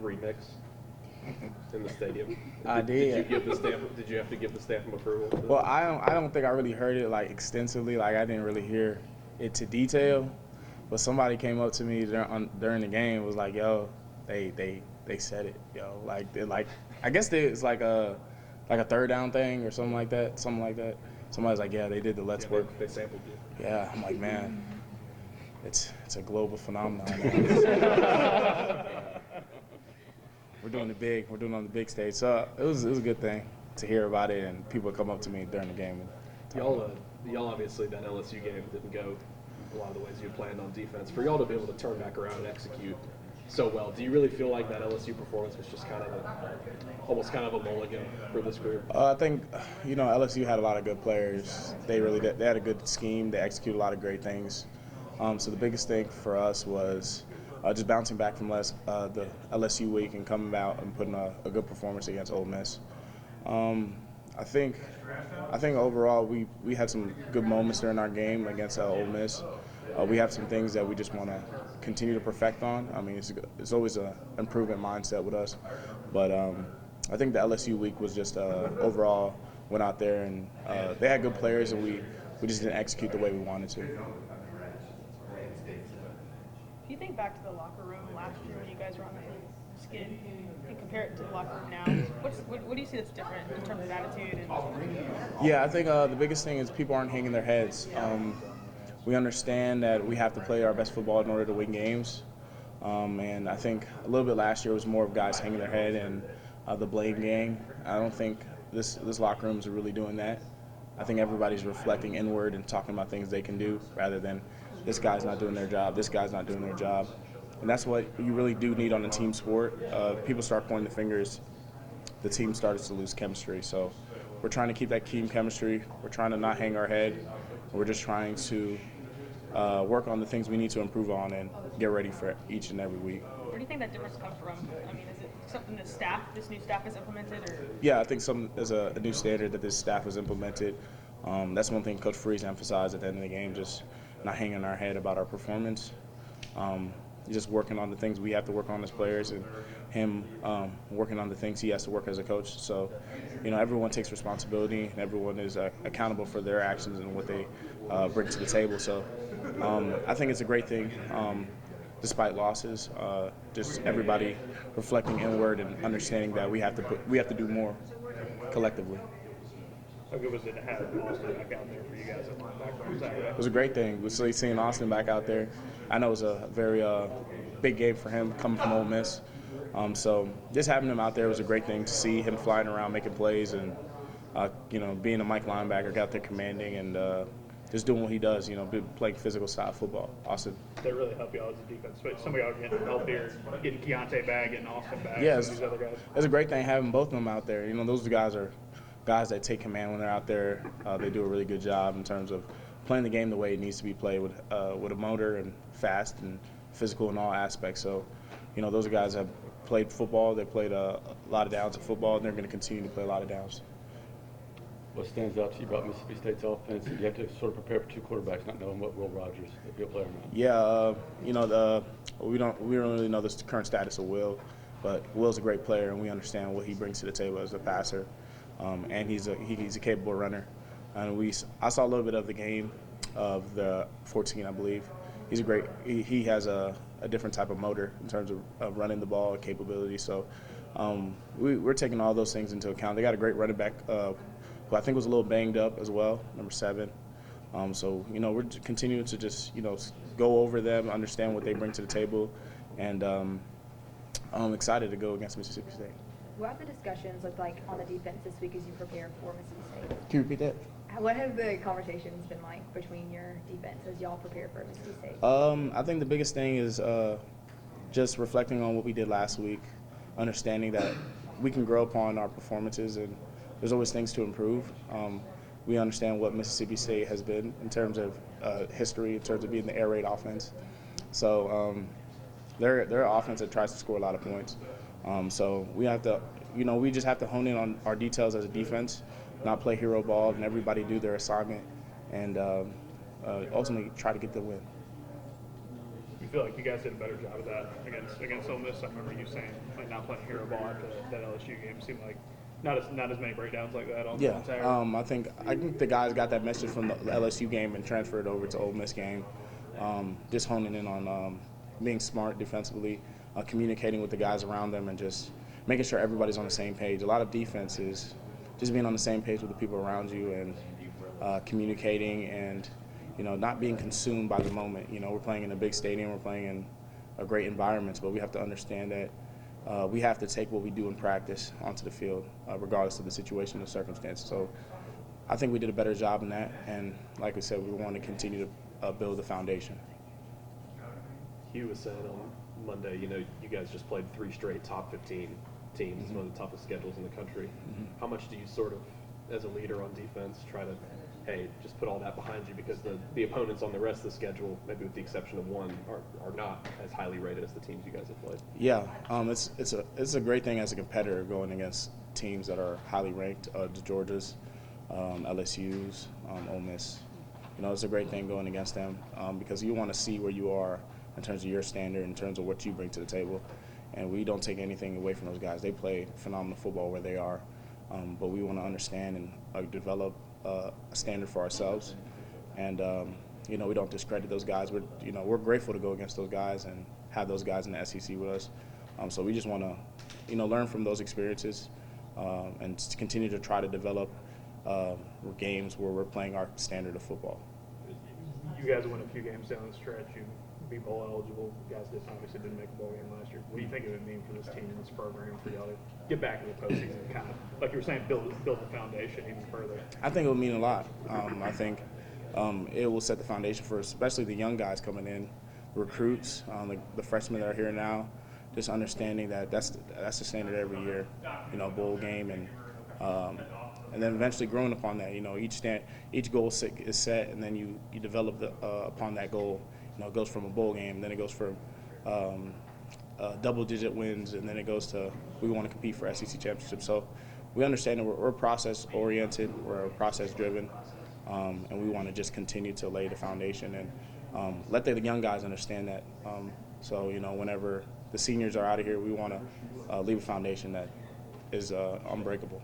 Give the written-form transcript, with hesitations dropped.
remix in the stadium? I did. Did you have to give the stamp of approval? Well, I don't think I really heard it like extensively. Like I didn't really hear it to detail. But somebody came up to me during the game and was like, "Yo, they said it, yo." Like I guess it's like a third down thing or something like that. Somebody's like, "Yeah, they did the let's work." They sampled you. Yeah, I'm like, man, it's a global phenomenon. We're doing it big. We're doing it on the big stage. So it was a good thing to hear about it, and people would come up to me during the game. Y'all obviously that LSU game didn't go a lot of the ways you had planned on defense. For y'all to be able to turn back around and execute so well, do you really feel like that LSU performance was just almost kind of a mulligan for this group? I think, LSU had a lot of good players. They really did. They had a good scheme. They executed a lot of great things. So the biggest thing for us was just bouncing back from the LSU week and coming out and putting a good performance against Ole Miss. I think overall we had some good moments during our game against Ole Miss. We have some things that we just want to continue to perfect on. I mean, it's always an improvement mindset with us. But I think the LSU week was just overall went out there and they had good players and we just didn't execute the way we wanted to. If you think back to the locker room last year when you guys were on the skid and compare it to the locker room now, what do you see that's different in terms of attitude? Yeah, I think the biggest thing is people aren't hanging their heads. We understand that we have to play our best football in order to win games. And I think a little bit last year was more of guys hanging their head and the blame game. I don't think this locker room is really doing that. I think everybody's reflecting inward and talking about things they can do rather than this guy's not doing their job, this guy's not doing their job. And that's what you really do need on a team sport. People start pointing the fingers, the team starts to lose chemistry. So we're trying to keep that team chemistry. We're trying to not hang our head. We're just trying to work on the things we need to improve on and get ready for each and every week. Where do you think that difference comes from? I mean, is it something that this new staff has implemented? Or? Yeah, I think there's a new standard that this staff has implemented. That's one thing Coach Freeze emphasized at the end of the game, just not hanging our head about our performance. Just working on the things we have to work on as players and him working on the things he has to work as a coach. So, everyone takes responsibility and everyone is accountable for their actions and what they bring to the table. So I think it's a great thing despite losses. Just everybody reflecting inward and understanding that we have to do more collectively. How good was it to have Austin back out there for you guys at linebacker? It was a great thing. We're seeing Austin back out there. I know it was a very big game for him coming from Ole Miss. So just having him out there was a great thing to see him flying around making plays and being a Mike linebacker, out there commanding and just doing what he does. Playing physical style football. Austin. That really helped y'all as a defense. Some of y'all are getting help here, getting Keionte back, getting Austin back. Yeah, these other guys. It's a great thing having both of them out there. Those guys are guys that take command when they're out there. They do a really good job in terms of playing the game the way it needs to be played with a motor and fast and physical in all aspects. So, those are guys that have played football. They played a lot of downs of football, and they're going to continue to play a lot of downs. What stands out to you about Mississippi State's offense? You have to sort of prepare for two quarterbacks, not knowing what Will Rogers, if he'll play or not. Yeah, we don't really know the current status of Will, but Will's a great player, and we understand what he brings to the table as a passer, and he's a capable runner. And I saw a little bit of the game of the 14, I believe. He's he has a different type of motor in terms of running the ball capability. So we're taking all those things into account. They got a great running back who I think was a little banged up as well, number 7. So we're continuing to just go over them, understand what they bring to the table, and I'm excited to go against Mississippi State. What have the discussions looked like on the defense this week as you prepare for Mississippi State? Can you repeat that? What have the conversations been like between your defense as y'all prepare for Mississippi State? I think the biggest thing is just reflecting on what we did last week, understanding that we can grow upon our performances and there's always things to improve. We understand what Mississippi State has been in terms of history, in terms of being the air raid offense. So they're an offense that tries to score a lot of points. So we have to, we just have to hone in on our details as a defense, not play hero ball, and everybody do their assignment, and ultimately try to get the win. You feel like you guys did a better job of that against Ole Miss? I remember you saying like not playing hero ball after that LSU game seemed like not as many breakdowns like that on Yeah, Saturday. I think the guys got that message from the LSU game and transferred over to Ole Miss game. Just honing in on being smart defensively, communicating with the guys around them, and just making sure everybody's on the same page. A lot of defense is just being on the same page with the people around you and communicating and not being consumed by the moment. We're playing in a big stadium, we're playing in a great environment, but we have to understand that we have to take what we do in practice onto the field, regardless of the situation or circumstance. So I think we did a better job in that, and like I said, we want to continue to build the foundation. Hugh was saying on Monday, you guys just played 3 straight top 15 teams. It's one of the toughest schedules in the country. How much do you sort of, as a leader on defense, try to, hey, just put all that behind you, because the opponents on the rest of the schedule, maybe with the exception of one, are not as highly rated as the teams you guys have played? Yeah, it's a great thing as a competitor going against teams that are highly ranked, the Georgias, LSU's, Ole Miss. It's a great thing going against them because you want to see where you are in terms of your standard, in terms of what you bring to the table. And we don't take anything away from those guys. They play phenomenal football where they are, but we want to understand and develop a standard for ourselves. And we don't discredit those guys. We're grateful to go against those guys and have those guys in the SEC with us. So we just want to learn from those experiences and continue to try to develop games where we're playing our standard of football. You guys win a few games down the stretch. You be bowl eligible. You guys obviously didn't make a bowl game last year. What do you think it would mean for this team and this program for y'all to get back to the postseason and kind of, like you were saying, build the foundation even further? I think it will mean a lot. I think it will set the foundation for especially the young guys coming in, recruits, the freshmen that are here now, just understanding that that's the standard every year, bowl game, and then eventually growing upon that. Each goal is set, and then you develop upon that goal. It goes from a bowl game, then it goes from double-digit wins, and then it goes to we want to compete for SEC championship. So we understand that we're process-oriented, we're process-driven, and we want to just continue to lay the foundation and let the young guys understand that. So whenever the seniors are out of here, we want to leave a foundation that is unbreakable.